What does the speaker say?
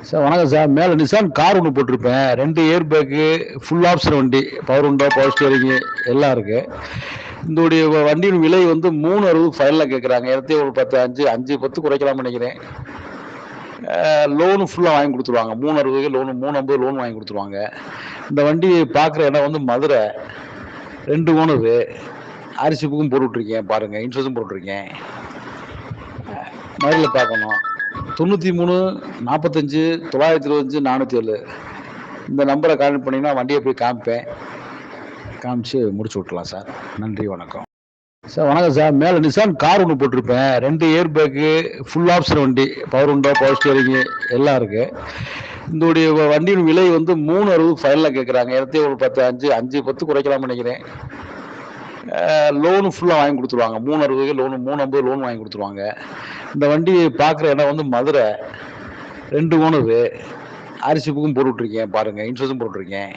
Sir வணக்கம் sir. மேலே Nissan car ஒன்று போட்டிருப்பேன். 2 ஏர் பேக்கு, ஃபுல் ஆப்ஷன் வண்டி, பவர் விண்டோ, பவர் ஸ்டியரிங்கு எல்லாம் இருக்கு. இதோடைய வண்டியின் விலை வந்து 360 ஃபைனலாக கேட்குறாங்க. இடத்தையும் ஒரு 10 5 10 குறைக்கலாம்னு நினைக்கிறேன். லோனு ஃபுல்லாக வாங்கி கொடுத்துருவாங்க. 360 லோனு 350 லோன் வாங்கி கொடுத்துருவாங்க. இந்த வண்டி பார்க்குற இடம் வந்து மதுரை. 2 ஓனரு. அரிசி புக்கும் போட்டு விட்ருக்கேன் பாருங்கள். இன்சூரன்ஸும் போட்டிருக்கேன். மதுரையில் பார்க்கணும். 93 45 925 407 இந்த நம்பரை கான்டெக்ட் பண்ணிங்கன்னா வண்டியை போய் காமிச்சு முடிச்சு விட்டுலாம் சார். நன்றி, வணக்கம் சார். வணக்கம் சார். மேலே நிசான் கார் ஒன்று போட்டிருப்பேன். 2 ஏர் பேக்கு, ஃபுல் ஆப்ஷன் வண்டி, பவர் விண்டோ, பவர் ஸ்டியரிங்கு எல்லாம் இருக்கு. இதோடைய வண்டியின் விலை வந்து 360 ஃபைனலாக கேட்குறாங்க. இடத்தையும் ஒரு 10 5 10 குறைக்கலாம்னு நினைக்கிறேன். லோனு ஃபுல்லாக வாங்கி கொடுத்துருவாங்க. 360 லோனு 350 லோன் வாங்கி கொடுத்துருவாங்க. இந்த வண்டி பார்க்குற இடம் வந்து மதுரை. 2 ஓனரு. அரிசி புக்கும் போட்டு விட்ருக்கேன் பாருங்கள். இன்சூரன்ஸும் போட்டிருக்கேன்.